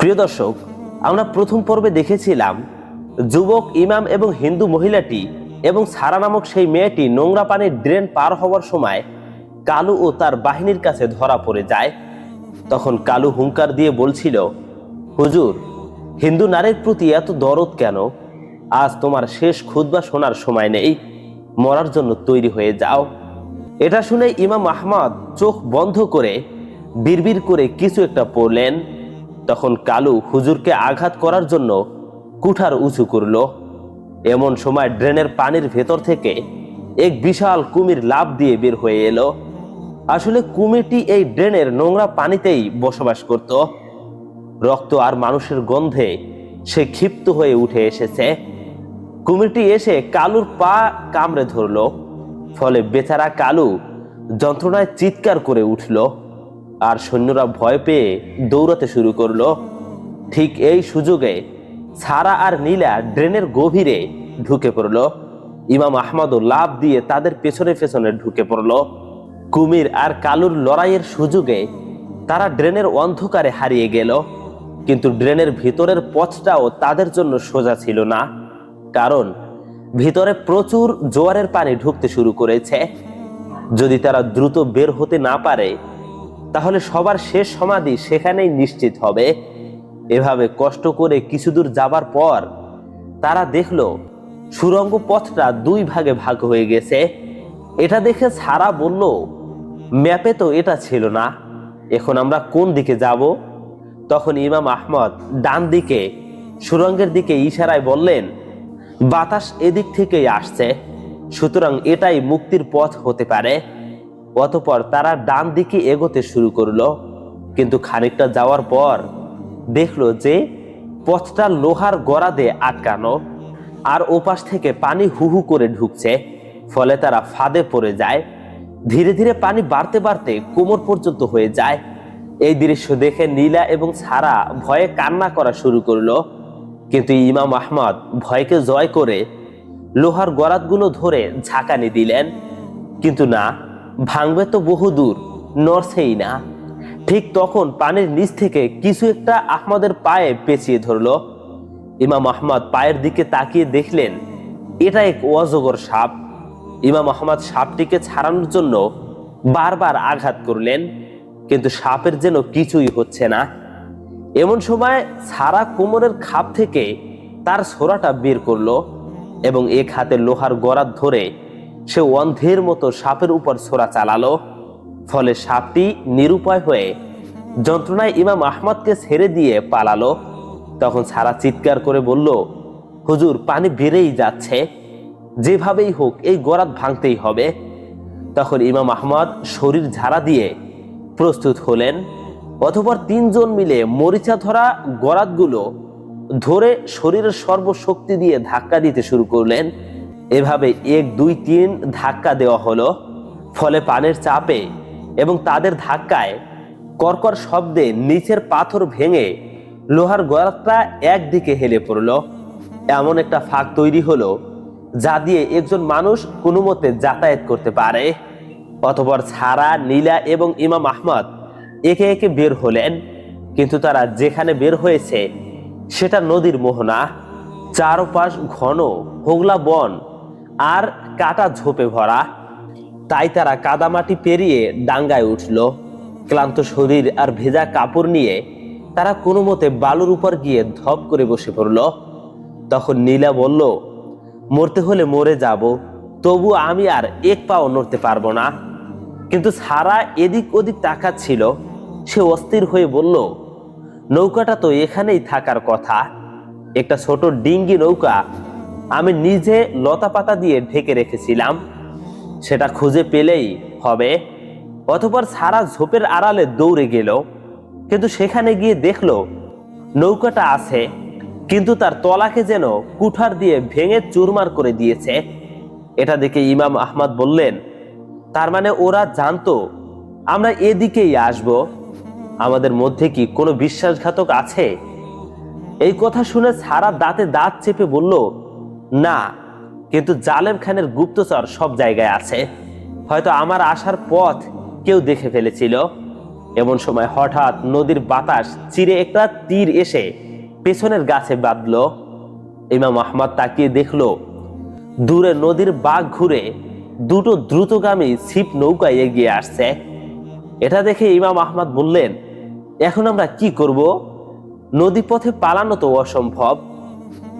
প্রিয় দর্শক, আমরা প্রথম পর্বে দেখেছিলাম যুবক ইমাম এবং হিন্দু মহিলাটি এবং সারা নামক সেই মেয়েটি নোংরা পানির ড্রেন পার হওয়ার সময় কালু ও তার বাহিনীর কাছে ধরা পড়ে যায়। তখন কালু হুঙ্কার দিয়ে বলছিল, হুজুর, হিন্দু নারীর প্রতি এত দরদ কেন? আজ তোমার শেষ খুতবা শোনার সময় নেই, মরার জন্য তৈরি হয়ে যাও। এটা শুনে ইমাম আহমদ চোখ বন্ধ করে বিড়বিড় করে কিছু একটা পড়লেন। তখন কালু হুজুরকে আঘাত করার জন্য কুঠার উঁচু করল। এমন সময় ড্রেনের পানির ভেতর থেকে এক বিশাল কুমির লাফ দিয়ে বের হয়ে এলো। আসলে কুমিরটি এই ড্রেনের নোংরা পানিতেই বসবাস করত। রক্ত আর মানুষের গন্ধে সে ক্ষিপ্ত হয়ে উঠে এসেছে। কুমিরটি এসে কালুর পা কামড়ে ধরল। ফলে বেচারা কালু যন্ত্রণায় চিৎকার করে উঠল আর সৈন্যরা ভয় পেয়ে দৌড়াতে শুরু করলো। ঠিক এই সুযোগে সারা আর নীলা ড্রেনের গভীরে ঢুকে পড়ল। ইমাম আহমদও লাফ দিয়ে তাদের পেছনে পেছনে ঢুকে পড়ল। কুমির আর কালুর লড়াইয়ের সুযোগে তারা ড্রেনের অন্ধকারে হারিয়ে গেল। কিন্তু ড্রেনের ভিতরের পথটাও তাদের জন্য সোজা ছিল না, কারণ ভিতরে প্রচুর জোয়ারের পানি ঢুকতে শুরু করেছে। যদি তারা দ্রুত বের হতে না পারে তাহলে সবার শেষ সমাধি সেখানেই নিশ্চিত হবে। এভাবে কষ্ট করে কিছু দূর যাবার পর তারা দেখলো সুড়ঙ্গ পথটা দুই ভাগে ভাগ হয়ে গেছে। এটা দেখে সারা বলল, ম্যাপে তো এটা ছিল না, এখন আমরা কোন দিকে যাব? তখন ইমাম আহমদ ডান দিকে সুড়ঙ্গের দিকে ইশারায় বললেন, বাতাস এদিক থেকেই আসছে, সুতরাং এটাই মুক্তির পথ হতে পারে। অতঃপর তারা ডান দিকে এগোতে শুরু করলো। কিন্তু খানিকটা যাওয়ার পর দেখলো যে পথটা লোহার গড়াদে আটকানো আর ওপাশ থেকে পানি হুহু করে ঢুকছে। ফলে তারা ফাঁদে পড়ে যায়। ধীরে ধীরে পানি বাড়তে বাড়তে কোমর পর্যন্ত হয়ে যায়। এই দৃশ্য দেখে নীলা এবং সারা ভয়ে কান্না করা শুরু করলো। কিন্তু ইমাম আহমদ ভয়কে জয় করে লোহার গরাদগুলো ধরে ঝাঁকানি দিলেন। কিন্তু না, ভাঙবে তো বহুদূর, নড়ছেই না। ঠিক তখন পানির নিচ থেকে কিছু একটা আহমদের পায়ে পেঁচিয়ে ধরলো। ইমাম আহমদ পায়ের দিকে তাকিয়ে দেখলেন এটা এক অজগর সাপ। ইমাম আহমদ সাপটিকে ছাড়ানোর জন্য বারবার আঘাত করলেন, কিন্তু সাপের যেন কিছুই হচ্ছে না। এমন সময় সারা কোমরের খাপ থেকে তার ছোরাটা বের করলো এবং এক হাতে লোহার গরাদ ধরে সে অন্ধের মতো সাপের উপর ছোরা চালালো। ফলে সাপটি নিরুপায় হয়ে যন্ত্রণায় ইমাম আহমদকে ছেড়ে দিয়ে পালালো। তখন সারা চিৎকার করে বলল, হুজুর, পানি বেড়েই যাচ্ছে, যেভাবেই হোক এই গরাদ ভাঙতেই হবে। তখন ইমাম আহমদ শরীর ঝাড়া দিয়ে প্রস্তুত হলেন। অতঃপর তিনজন মিলে মরিচা ধরা গরাদগুলো ধরে শরীরের সর্বশক্তি দিয়ে ধাক্কা দিতে শুরু করলেন। এভাবে 1 2 3 ধাক্কা দেওয়া হলো। ফলে পানির চাপে এবং তাদের ধাক্কায় কর্কর শব্দে নিচের পাথর ভেঙে লোহার গরাদটা একদিকে হেলে পড়ল। এমন একটা ফাঁক তৈরি হলো যা দিয়ে একজন মানুষ কোনো মতে যাতায়াত করতে পারে। অতঃপর সারা, নীলা এবং ইমাম আহমদ একে একে বের হলেন। কিন্তু তারা যেখানে বের হয়েছে সেটা নদীর মোহনা। চারপাশ ঘন হোগলা বন আর কাটা ঝোপে ভরা। তাই তারা কাদামাটি পেরিয়ে ডাঙ্গায় উঠল। ক্লান্ত শরীর আর ভেজা কাপড় নিয়ে তারা কোনো মতে বালুর উপর গিয়ে ধপ করে বসে পড়ল। তখন নীলা বলল, মরতে হলে মরে যাব, তবু আমি আর এক পাও নড়তে পারবো না। কিন্তু সারা এদিক ওদিক তাকাচ্ছিল। সে অস্থির হয়ে বলল, নৌকাটা তো এখানেই থাকার কথা। একটা ছোট ডিঙ্গি নৌকা আমি নিজে লতা পাতা দিয়ে ঢেকে রেখেছিলাম, সেটা খুঁজে পেলেই হবে। অতঃপর সারা ঝোপের আড়ালে দৌড়ে গেল। কিন্তু সেখানে গিয়ে দেখলো নৌকাটা আছে, কিন্তু তার তলাকে যেন কুঠার দিয়ে ভেঙে চুরমার করে দিয়েছে। এটা দেখে ইমাম আহমদ বললেন, তার মানে ওরা জানতো আমরা এদিকেই আসব। আমাদের মধ্যে কি কোনো বিশ্বাসঘাতক আছে? এই কথা শুনে সারা দাঁতে দাঁত চেপে বলল, না, কিন্তু জালেম খানের গুপ্তচর সব জায়গায় আছে। হয়তো আমার আসার পথ কেউ দেখে ফেলেছিল। এমন সময় হঠাৎ নদীর বাতাস চিরে একটা তীর এসে পেছনের গাছে বাঁধল। ইমাম আহমদ তাকিয়ে দেখলো দূরে নদীর বাঁক ঘুরে দুটো দ্রুতগামী ছিপ নৌকায় এগিয়ে আসছে। এটা দেখে ইমাম আহমদ বললেন, এখন আমরা কি করব? নদী পথে পালানো তো অসম্ভব,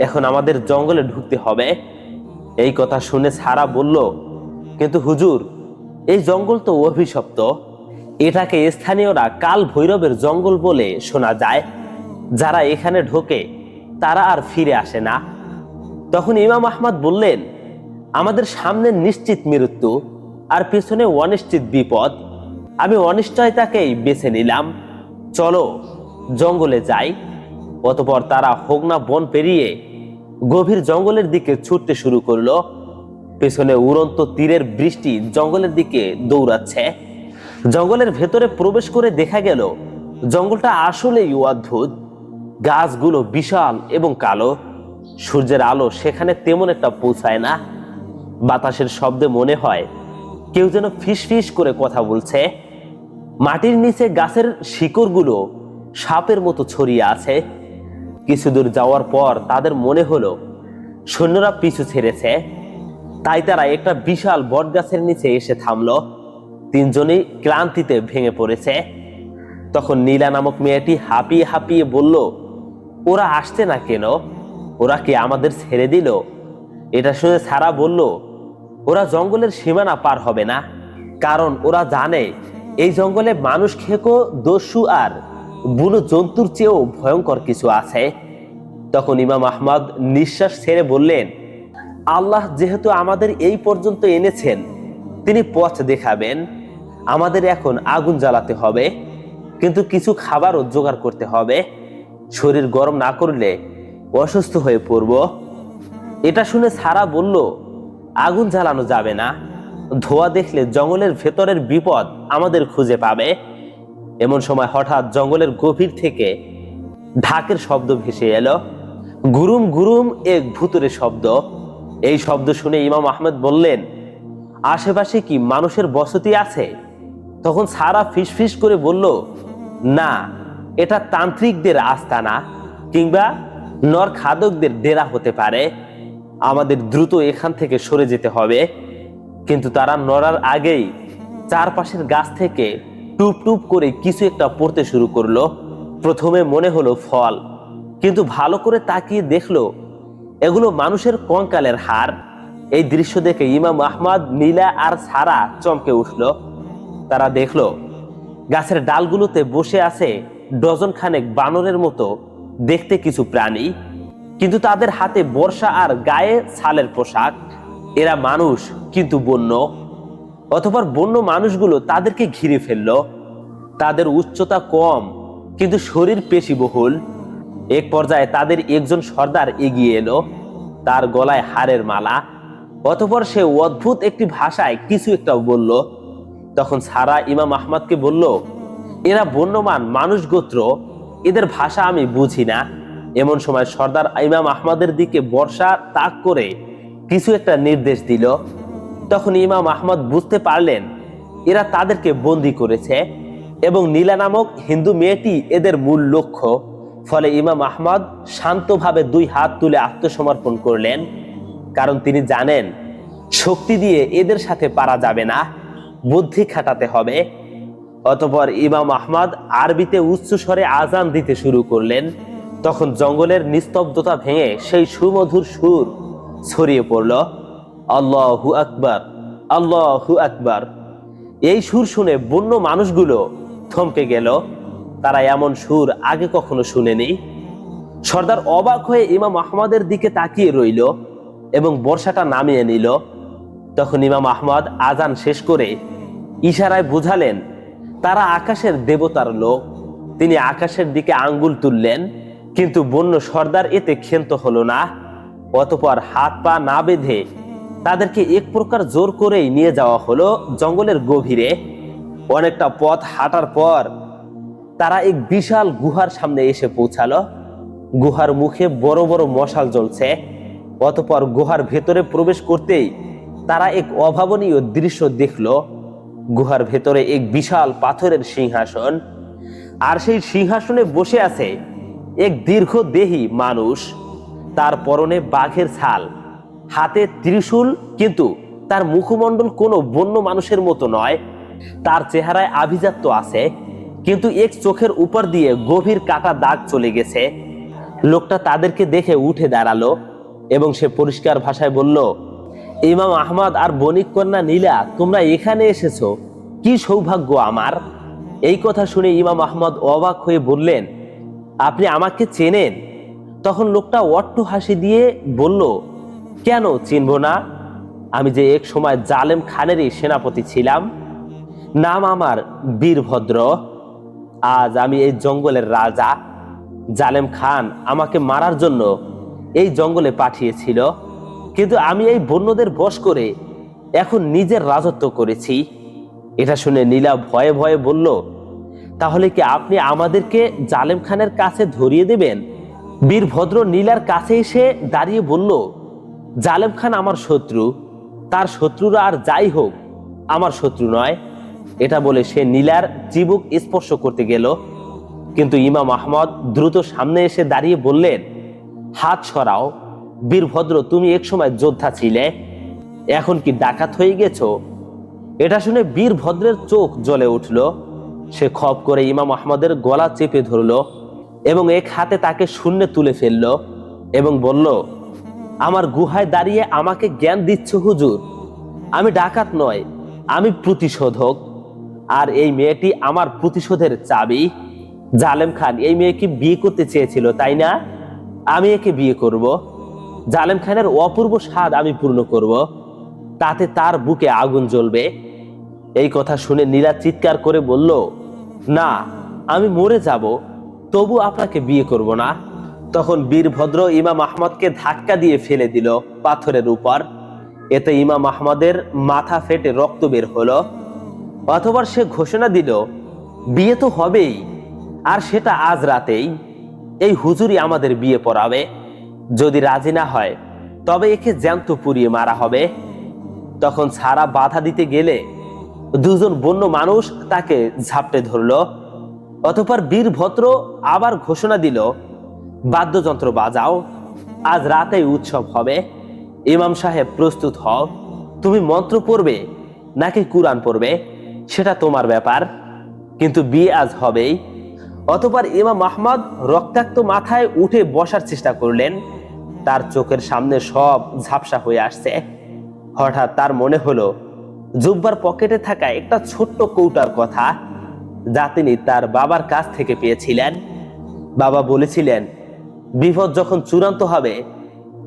এখন আমাদের জঙ্গলে ঢুকতে হবে। এই কথা শুনে সারা বলল, কিন্তু হুজুর, এই জঙ্গল তো অভিশপ্ত, এটাকে স্থানীয়রা কাল ভৈরবের জঙ্গল বলে শোনা যায়। যারা এখানে ঢোকে তারা আর ফিরে আসে না। তখন ইমাম আহমদ বললেন, আমাদের সামনে নিশ্চিত মৃত্যু আর পেছনে অনিশ্চিত বিপদ, আমি অনিশ্চয়তাকেই বেছে নিলাম, চলো জঙ্গলে যাই। অতঃপর তারা হোগনা বন পেরিয়ে গভীর জঙ্গলের দিকে ছুটতে শুরু করলো। পেছনে উড়ন্ত তীরের বৃষ্টি জঙ্গলের দিকে দৌড়াচ্ছে। জঙ্গলের ভেতরে প্রবেশ করে দেখা গেল জঙ্গলটা আসলেই অদ্ভুত। গাছগুলো বিশাল এবং কালো, সূর্যের আলো সেখানে তেমন একটা পৌঁছায় না। বাতাসের শব্দে মনে হয় কেউ যেন ফিস ফিস করে কথা বলছে। মাটির নিচে গাছের শিকড়গুলো সাপের মতো ছড়িয়ে আছে। কিছু দূর যাওয়ার পর তাদের মনে হলো সৈন্যরা পিছু ছেড়েছে, তাই তারা একটা বিশাল বটগাছের নিচে এসে থামলো। তিনজনই ক্লান্তিতে ভেঙে পড়েছে। তখন নীলা নামক মেয়েটি হাঁপিয়ে হাঁপিয়ে বলল, ওরা আসছে না কেন? ওরা কি আমাদের ছেড়ে দিল? এটা শুনে সারা বলল, ওরা জঙ্গলের সীমানা পার হবে না, কারণ ওরা জানে এই জঙ্গলে মানুষ খেকো, দস্যু আর বুনো জন্তুর চেয়েও ভয়ঙ্কর কিছু আছে। তখন ইমাম আহমদ নিঃশ্বাস ছেড়ে বললেন, আল্লাহ যেহেতু আমাদের এই পর্যন্ত এনেছেন, তিনি পথ দেখাবেন। আমাদের এখন আগুন জ্বালাতে হবে, কিন্তু কিছু খাবারও জোগাড় করতে হবে। শরীর গরম না করলে অসুস্থ হয়ে পড়ব। এটা শুনে সারা বলল, আগুন জ্বালানো যাবে না, ধোঁয়া দেখলে জঙ্গলের ভেতরের বিপদ আমাদের খুঁজে পাবে। এমন সময় হঠাৎ জঙ্গলের গভীর থেকে ঢাকের শব্দ ভেসে এলো। গুরুম গুরুম এক ভুতুরে শব্দ। এই শব্দ শুনে ইমাম আহমেদ বললেন, আশেপাশে কি মানুষের বসতি আছে? তখন সারা ফিসফিস করে বলল, না, এটা তান্ত্রিকদের আস্তানা কিংবা নরখাদকদের ডেরা হতে পারে। আমাদের দ্রুত এখান থেকে সরে যেতে হবে। কিন্তু তারা নড়ার আগেই চারপাশের গাছ থেকে টুপ টুপ করে কিছু একটা পড়তে শুরু করলো। প্রথমে মনে হলো ফল, কিন্তু ভালো করে তাকিয়ে দেখলো এগুলো মানুষের কঙ্কালের হাড়। এই দৃশ্য দেখে ইমাম আহমদ, নীলা আর সারা চমকে উঠলো। তারা দেখলো গাছের ডালগুলোতে বসে আছে ডজন খানেক বানরের মতো দেখতে কিছু প্রাণী, কিন্তু তাদের হাতে বর্ষা আর গায়ে ছালের পোশাক। এরা মানুষ কিন্তু বন্য। অতঃপর বন্য মানুষগুলো তাদেরকে ঘিরে ফেললো। তাদের উচ্চতা কম কিন্তু শরীর পেশিবহুল। এক পর্যায়ে তাদের একজন সর্দার এগিয়ে এলো, তার গলায় হাড়ের মালা। অতঃপর সে অদ্ভুত একটি ভাষায় কিছু একটা বলল। তখন সারা ইমাম আহমদকে বলল, এরা বন্যমান মানুষ গোত্র, এদের ভাষা আমি বুঝি না। এমন সময় সর্দার ইমাম আহমদের দিকে বর্ষা তাক করে কিছু একটা নির্দেশ দিল। তখন ইমাম আহমদ বুঝতে পারলেন এরা তাদেরকে বন্দী করেছে এবং নীলা নামক হিন্দু মেয়েটি এদের মূল লক্ষ্য। ফলে ইমাম আহমদ শান্তভাবে দুই হাত তুলে আত্মসমর্পণ করলেন, কারণ তিনি জানেন শক্তি দিয়ে এদের সাথে পারা যাবে না, বুদ্ধি খাটাতে হবে। অতঃপর ইমাম আহমদ আরবিতে উচ্চ স্বরে আজান দিতে শুরু করলেন। তখন জঙ্গলের নিস্তব্ধতা ভেঙে সেই সুমধুর সুর ছড়িয়ে পড়ল, আল্লাহু আকবার, আল্লাহু আকবার। এই সুর শুনে বন্য মানুষগুলো থমকে গেল। তারা এমন সুর আগে কখনো শুনেনি। সর্দার অবাক হয়ে ইমাম আহমদের দিকে তাকিয়ে রইল এবং বর্ষাটা নামিয়ে নিল। তখন ইমাম আহমদ আজান শেষ করে ইশারায় বুঝালেন তারা আকাশের দেবতার লোক। তিনি আকাশের দিকে আঙ্গুল তুললেন, কিন্তু বন্য সর্দার এতে ক্ষান্ত হলো না। অতঃপর হাত পা না বেঁধে তাদেরকে এক প্রকার জোর করেই নিয়ে যাওয়া হলো জঙ্গলের গভীরে। অনেকটা পথ হাঁটার পর তারা এক বিশাল গুহার সামনে এসে পৌঁছালো। গুহার মুখে বড় বড় মশাল জ্বলছে। অতঃপর গুহার ভেতরে প্রবেশ করতেই তারা এক অভাবনীয় দৃশ্য দেখলো। গুহার ভেতরে এক বিশাল পাথরের সিংহাসন, আর সেই সিংহাসনে বসে আছে এক দীর্ঘদেহী মানুষ। তার পরনে বাঘের ছাল, হাতে ত্রিশূল, কিন্তু তার মুখমণ্ডল কোনো বন্য মানুষের মতো নয়। তার চেহারায় আভিজাত্য আছে, কিন্তু এক চোখের উপর দিয়ে গভীর কাটা দাগ চলে গেছে। লোকটা তাদেরকে দেখে উঠে দাঁড়ালো এবং সে পরিষ্কার ভাষায় বলল, ইমাম আহমদ আর বণিক কন্যা নীলা, তোমরা এখানে এসেছো, কি সৌভাগ্য আমার। এই কথা শুনে ইমাম আহমদ অবাক হয়ে বললেন, আপনি আমাকে চেনেন? তখন লোকটা অট্ট হাসি দিয়ে বলল, কেন চিনব না? আমি যে এক সময় জালেম খানেরই সেনাপতি ছিলাম। নাম আমার বীরভদ্র। আজ আমি এই জঙ্গলের রাজা। জালেম খান আমাকে মারার জন্য এই জঙ্গলে পাঠিয়েছিল, কিন্তু আমি এই বন্যদের বশ করে এখন নিজের রাজত্ব করেছি। এটা শুনে নীলা ভয়ে ভয়ে বলল, তাহলে কি আপনি আমাদেরকে জালেম খানের কাছে ধরিয়ে দেবেন? বীরভদ্র নীলার কাছে এসে দাঁড়িয়ে বলল, জালেম খান আমার শত্রু, তার শত্রুরা আর যাই হোক আমার শত্রু নয়। এটা বলে সে নীলার চিবুক স্পর্শ করতে গেল, কিন্তু ইমাম আহমদ দ্রুত সামনে এসে দাঁড়িয়ে বললেন, হাত সরাও। বীরভদ্র, তুমি এক সময় যোদ্ধা ছিলে, এখন কি ডাকাত হয়ে গেছো? এটা শুনে বীরভদ্রের চোখ জ্বলে উঠল। সে খপ করে ইমাম আহমদের গলা চেপে ধরল এবং এক হাতে তাকে শূন্যে তুলে ফেলল এবং বলল, আমার গুহায় দাঁড়িয়ে আমাকে জ্ঞান দিচ্ছ হুজুর? আমি ডাকাত নয়, আমি প্রতিশোধক, আর এই মেয়েটি আমার প্রতিশোধের চাবি। জালেম খান এই মেয়েকে বিয়ে করতে চেয়েছিল, তাই না? আমি একে বিয়ে করব। জালেম খানের অপূর্ব স্বাদ আমি পূর্ণ করব, তাতে তার বুকে আগুন জ্বলবে। এই কথা শুনে নীলা চিৎকার করে বলল, না, আমি মরে যাব, তবু আপনাকে বিয়ে করব না। তখন বীরভদ্র ইমাম আহমদকে ধাক্কা দিয়ে ফেলে দিল পাথরের উপর। এতে ইমাম আহমদের মাথা ফেটে রক্ত বের হলো। অথবা সে ঘোষণা দিল, বিয়ে তো হবেই, আর সেটা আজ রাতেই। এই হুজুরই আমাদের বিয়ে পড়াবে। যদি রাজি না হয় তবে একে জ্যান্ত পুড়িয়ে মারা হবে। তখন সারা বাধা দিতে গেলে দুজন বন্য মানুষ তাকে ঝাপটে ধরলো। অতঃপর বীরভদ্র আবার ঘোষণা দিল, বাদ্যযন্ত্র বাজাও, আজ রাতেই উৎসব হবে। ইমাম সাহেব প্রস্তুত হও, তুমি মন্ত্র পড়বে নাকি কুরআন পড়বে সেটা তোমার ব্যাপার, কিন্তু বিয়ে আজ হবেই। অতঃপর ইমাম আহমদ রক্তাক্ত মাথায় উঠে বসার চেষ্টা করলেন। তার চোখের সামনে সব ঝাপসা হয়ে আসছে। হঠাৎ তার মনে হলো জুব্বার পকেটে থাকা একটা ছোট্ট কৌটার কথা, যা তিনি তার বাবার কাছ থেকে পেয়েছিলেন। বাবা বলেছিলেন, বিপদ যখন চূড়ান্ত হবে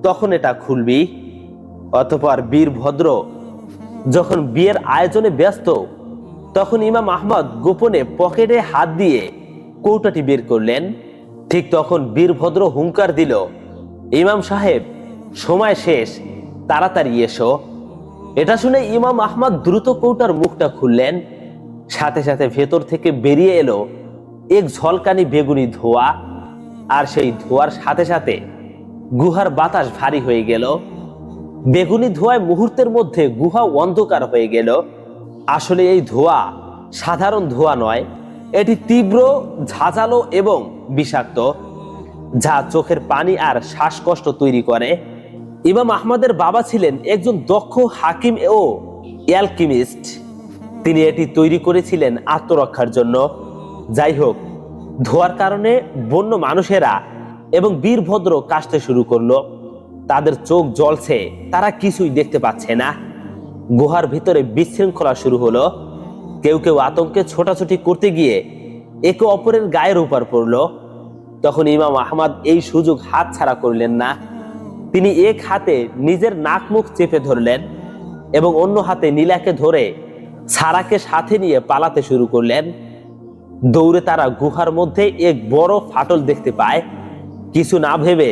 তখন এটা খুলবি। অতঃপর বীরভদ্র যখন বিয়ের আয়োজনে ব্যস্ত, তখন ইমাম আহমদ গোপনে পকেটে হাত দিয়ে কৌটাটি বের করলেন। ঠিক তখন বীরভদ্র হুঙ্কার দিল, ইমাম সাহেব, সময় শেষ, তাড়াতাড়ি এসো। এটা শুনে ইমাম আহমদ দ্রুত কৌটার মুখটা খুললেন। সাথে সাথে ভেতর থেকে বেরিয়ে এলো এক ঝলকানি বেগুনি ধোঁয়া, আর সেই ধোঁয়ার সাথে সাথে গুহার বাতাস ভারী হয়ে গেল। বেগুনি ধোঁয়ায় মুহূর্তের মধ্যে গুহা অন্ধকার হয়ে গেল। আসলে এই ধোঁয়া সাধারণ ধোঁয়া নয়, এটি তীব্র, ঝাঁঝালো এবং বিষাক্ত, যা চোখের পানি আর শ্বাসকষ্ট তৈরি করে। ইমাম আহমদের বাবা ছিলেন একজন দক্ষ হাকিম ও অ্যালকেমিস্ট। তিনি এটি তৈরি করেছিলেন আত্মরক্ষার জন্য। যাই হোক, ধোঁয়ার কারণে বন্য মানুষেরা এবং বীরভদ্র কাশতে শুরু করলো। তাদের চোখ জ্বলছে, তারা কিছুই দেখতে পাচ্ছে না। গুহার ভিতরে বিশৃঙ্খলা শুরু হলো। কেউ কেউ আতঙ্কে ছোটাছুটি করতে গিয়ে একে অপরের গায়ের উপর পড়লো। তখন ইমাম আহমদ এই সুযোগ হাতছাড়া করলেন না। তিনি এক হাতে নিজের নাক মুখ চেপে ধরলেন এবং অন্য হাতে নীলাকে ধরে সারাকে সাথে নিয়ে পালাতে শুরু করলেন। দৌড়ে তারা গুহার মধ্যে এক বড় ফাটল দেখতে পায়। কিছু না ভেবে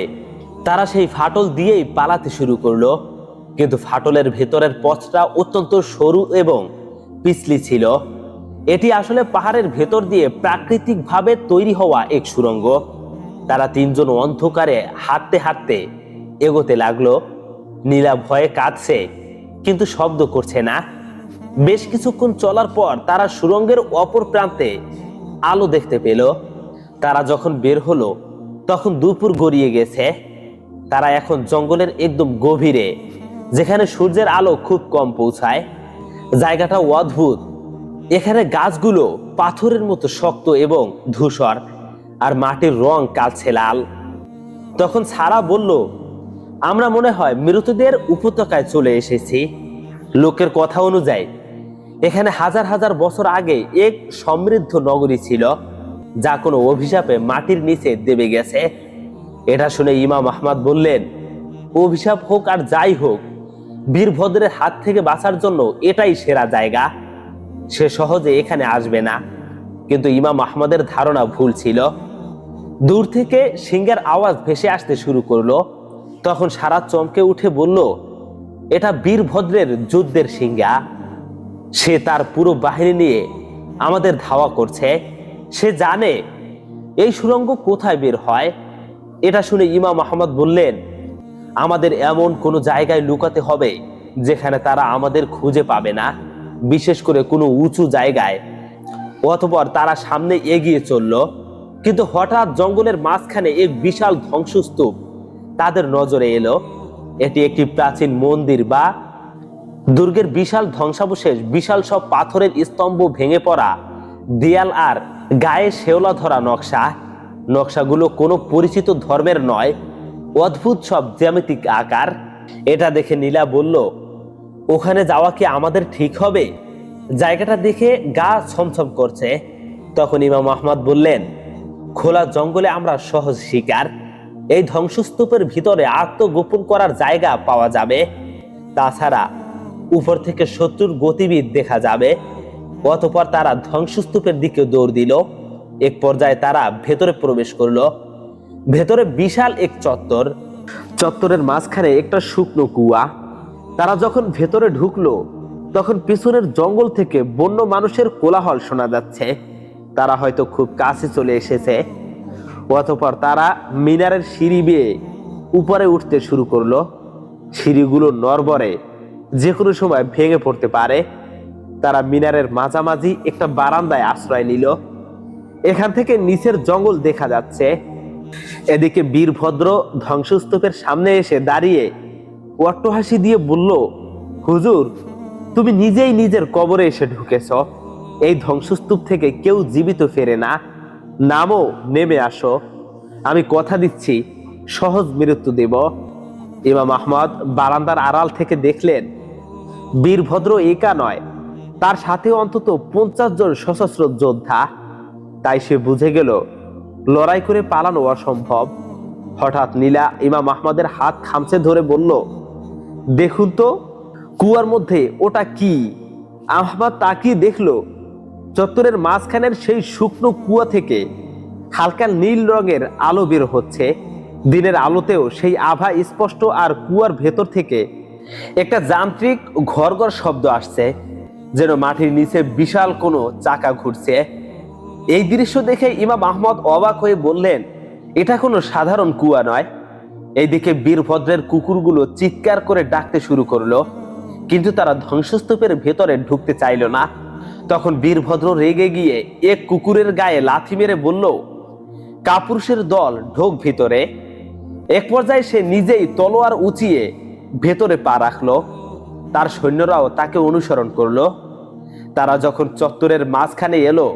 তারা সেই ফাটল দিয়েই পালাতে শুরু করলো, কিন্তু ফাটলের ভেতরের পথটা অত্যন্ত সরু এবং পিছলি ছিল। এটি আসলে পাহাড়ের ভেতর দিয়ে প্রাকৃতিকভাবে তৈরি হওয়া এক সুড়ঙ্গ। তারা তিনজন অন্ধকারে হাঁটতে হাঁটতে এগোতে লাগলো। নীলা ভয়ে কাঁদছে, কিন্তু শব্দ করছে না। বেশ কিছুক্ষণ চলার পর তারা সুড়ঙ্গের অপর প্রান্তে আলো দেখতে পেল। তারা যখন বের হলো তখন দুপুর গড়িয়ে গেছে। তারা এখন জঙ্গলের একদম গভীরে, যেখানে সূর্যের আলো খুব কম পৌঁছায়। জায়গাটা অদ্ভুত। এখানে গাছগুলো পাথরের মতো শক্ত এবং ধূসর, আর মাটির রং কালচে লাল। তখন সারা বলল, আমরা মনে হয় মৃতদের উপত্যকায় চলে এসেছি। লোকের কথা অনুযায়ী এখানে হাজার হাজার বছর আগে এক সমৃদ্ধ নগরী ছিল, যা কোনো অভিশাপে মাটির নিচে দেবে গেছে। এটা শুনে ইমাম আহমদ বললেন, অভিশাপ হোক আর যাই হোক, বীরভদ্রের হাত থেকে বাঁচার জন্য এটাই সেরা জায়গা। সে সহজে এখানে আসবে না। কিন্তু ইমাম আহমদের ধারণা ভুল ছিল। দূর থেকে সিংহের আওয়াজ ভেসে আসতে শুরু করলো। তখন সারা চমকে উঠে বলল, এটা বীরভদ্রের যুদ্ধের সিংহা। সে তার পুরো বাহিনী নিয়ে আমাদের ধাওয়া করছে। সে জানে এই সুড়ঙ্গ কোথায় বের হয়। এটা শুনে ইমাম আহমদ বললেন, আমাদের এমন কোনো জায়গায় লুকাতে হবে যেখানে তারা আমাদের খুঁজে পাবে না, বিশেষ করে কোনো উঁচু জায়গায়। অতঃপর তারা সামনে এগিয়ে চলল। কিন্তু হঠাৎ জঙ্গলের মাঝখানে এক বিশাল ধ্বংসস্তূপ তাদের নজরে এলো। এটি একটি প্রাচীন মন্দির বা দুর্গের বিশাল ধ্বংসাবশেষ। বিশাল সব পাথরের স্তম্ভ, ভেঙে পড়া দেয়াল আর গায়ে শেওলা ধরা নকশাগুলো কোনো পরিচিত ধর্মের নয়, অদ্ভুত সব জ্যামিতিক আকার। এটা দেখে নীলা বলল, ওখানে যাওয়া কি আমাদের ঠিক হবে? জায়গাটা দেখে গা ছমছম করছে। তখন ইমাম আহমদ বললেন, খোলা জঙ্গলে আমরা সহজ শিকার। এই ধ্বংসস্তূপের ভিতরে আত্মগোপন করার জায়গা পাওয়া যাবে। তাছাড়া উপর থেকে শত্রুর গতিবিধি দেখা যাবে। অতঃপর তারা ধ্বংসস্তূপের দিকে দৌড় দিল। এক পর্যায়ে তারা ভেতরে প্রবেশ করলো। ভেতরে বিশাল এক চত্বর। চত্বরের মাঝখানে একটা শুকনো কুয়া। তারা যখন ভেতরে ঢুকলো তখন পিছনের জঙ্গল থেকে বন্য মানুষের কোলাহল শোনা যাচ্ছে। তারা হয়তো খুব কাছে চলে এসেছে। অতঃপর তারা মিনারের সিঁড়ি বেয়ে উপরে উঠতে শুরু করলো। সিঁড়িগুলো নড়বড়ে, যে কোনো সময় ভেঙে পড়তে পারে। তারা মিনারের মাঝামাঝি একটা বারান্দায় আশ্রয় নিল। এখান থেকে নিচের জঙ্গল দেখা যাচ্ছে। এদিকে বীরভদ্র ধ্বংসস্তূপের সামনে এসে দাঁড়িয়ে অট্টহাসি দিয়ে বলল, হুজুর, তুমি নিজেই নিজের কবরে এসে ঢুকেছ। এই ধ্বংসস্তূপ থেকে কেউ জীবিত ফেরে না। নামো, নেমে আসো। আমি কথা দিচ্ছি সহজ মৃত্যু দেব। ইমাম আহমদ বারান্দার আড়াল থেকে দেখলেন বীরভদ্র একা নয়, তার সাথে অন্তত 50 জন সশস্ত্র যোদ্ধা। তাই সে বুঝে গেল লড়াই করে পালানো অসম্ভব। হঠাৎ নীলা ইমাম আহমদের হাত খামচে ধরে বলল, দেখুন তো কুয়ার মধ্যে ওটা কি? আহমদ তাকিয়ে দেখলো চত্বরের মাঝখানের সেই শুকনো কুয়া থেকে হালকা নীল রঙের আলো বের হচ্ছে। দিনের আলোতেও সেই আভা স্পষ্ট। আর কুয়ার ভেতর থেকে একটা যান্ত্রিক ঘড়ঘড় শব্দ আসছে, যেন মাটির নিচে বিশাল কোনো চাকা ঘুরছে। এই দৃশ্য দেখে ইমাম আহমদ অবাক হয়ে বললেন, এটা কোনো সাধারণ কুয়া নয়। এইদিকে বীরভদ্রের কুকুরগুলো চিৎকার করে ডাকতে শুরু করলো, কিন্তু তারা ধ্বংসস্তূপের ভেতরে ঢুকতে চাইল না। তখন বীরভদ্র রেগে গিয়ে এক কুকুরের গায়ে লাথি মেরে বলল, কাপুরুষের দল, ঢোক ভিতরে। এক পর্যায়ে সে নিজেই তলোয়ার উঁচিয়ে ভেতরে পা রাখলো। তার সৈন্যরাও তাকে অনুসরণ করলো। তারা যখন চত্বরের মাঝখানে এলো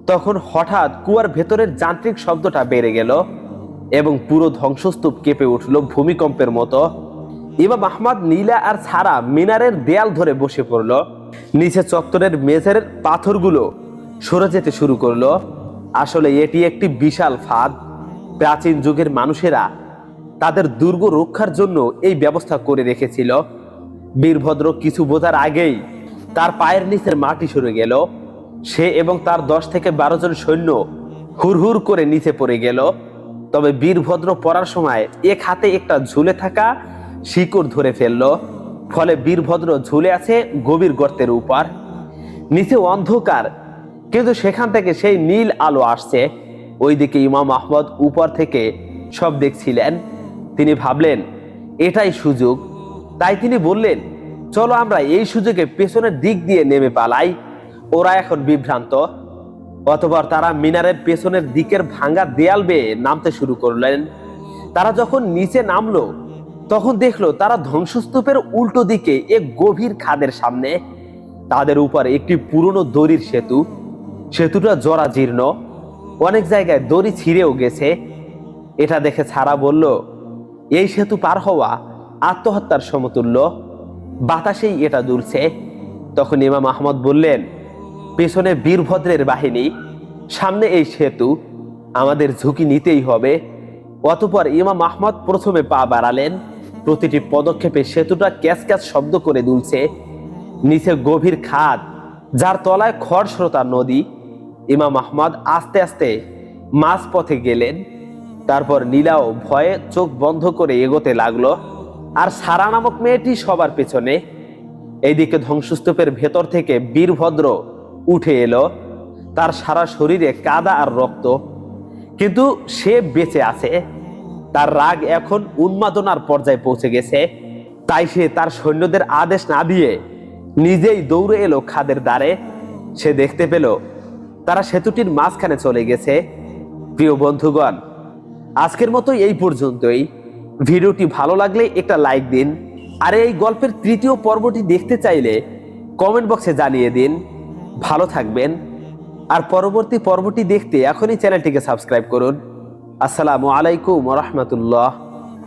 তখন হঠাৎ কুয়ার ভেতরের যান্ত্রিক শব্দটা বেড়ে গেল এবং পুরো ধ্বংসস্তূপ কেঁপে উঠল ভূমিকম্পের মতো। ইমাম আহমদ, নীলা আর সারা মিনারের দেয়াল ধরে বসে পড়ল। নিচে চত্বরের মেঝের পাথরগুলো সরে যেতে শুরু করলো। আসলে এটি একটি বিশাল ফাঁদ। প্রাচীন যুগের মানুষেরা তাদের দুর্গ রক্ষার জন্য এই ব্যবস্থা করে রেখেছিল। বীরভদ্র কিছু বোঝার আগেই তার পায়ের নিচের মাটি সরে গেল। সে এবং তার 10 থেকে 12 জন সৈন্য হুড়হুড় করে নিচে পড়ে গেল। তবে বীরভদ্র পড়ার সময় এক হাতে একটা ঝুলে থাকা শিকড় ধরে ফেলল। ফলে বীরভদ্র ঝুলে আছে গভীর গর্তের উপর। নিচে অন্ধকার, কিন্তু সেখান থেকে সেই নীল আলো আসছে। ওইদিকে ইমাম আহমদ উপর থেকে সব দেখছিলেন। তিনি ভাবলেন এটাই সুযোগ। তাই তিনি বললেন, চলো আমরা এই সুযোগে পেছনের দিক দিয়ে নেমে পালাই। ওরা এখন বিভ্রান্ত। অতঃপর তারা মিনারের পেছনের দিকের ভাঙা দেয়াল বেয়ে নামতে শুরু করলেন। তারা যখন নিচে নামলো তখন দেখলো তারা ধ্বংসস্তূপের উল্টো দিকে এক গভীর খাদের সামনে। তাদের উপরে একটি পুরনো দড়ির সেতু। সেতুটা জরাজীর্ণ, অনেক জায়গায় দড়ি ছিঁড়েও গেছে। এটা দেখে সারা বলল, এই সেতু পার হওয়া আত্মহত্যার সমতুল্য। বাতাসেই এটা দুলছে। তখন ইমাম আহমদ বললেন, পেছনে বীরভদ্রের বাহিনী, সামনে এই সেতু, আমাদের ঝুঁকি নিতেই হবে। অতঃপর ইমাম আহমদ প্রথমে পা বাড়ালেন। প্রতিটি পদক্ষেপে সেতুটা ক্যাচ ক্যাচ শব্দ করে দুলছে। নিচে গভীর খাদ, যার তলায় খরস্রোতা নদী। ইমাম আহমদ আস্তে আস্তে মাঝ পথে গেলেন। তারপর নীলাও ভয়ে চোখ বন্ধ করে এগোতে লাগলো, আর সারা নামক মেয়েটি সবার পেছনে। এইদিকে ধ্বংসস্তূপের ভেতর থেকে বীরভদ্র উঠে এলো। তার সারা শরীরে কাদা আর রক্ত, কিন্তু সে বেঁচে আছে। তার রাগ এখন উন্মাদনার পর্যায়ে পৌঁছে গেছে। তাই সে তার সৈন্যদের আদেশ না দিয়ে নিজেই দৌড়ে এলো খাদের দ্বারে। সে দেখতে পেল তারা সেতুটির মাঝখানে চলে গেছে। প্রিয় বন্ধুগণ, আজকের মতো এই পর্যন্তই। ভিডিওটি ভালো লাগলে একটা লাইক দিন, আর এই গল্পের তৃতীয় পর্বটি দেখতে চাইলে কমেন্ট বক্সে জানিয়ে দিন। ভালো থাকবেন, আর পরবর্তী পর্বটি দেখতে এখনই চ্যানেলটিকে সাবস্ক্রাইব করুন। আসসালামু আলাইকুম ওয়া রাহমাতুল্লাহ।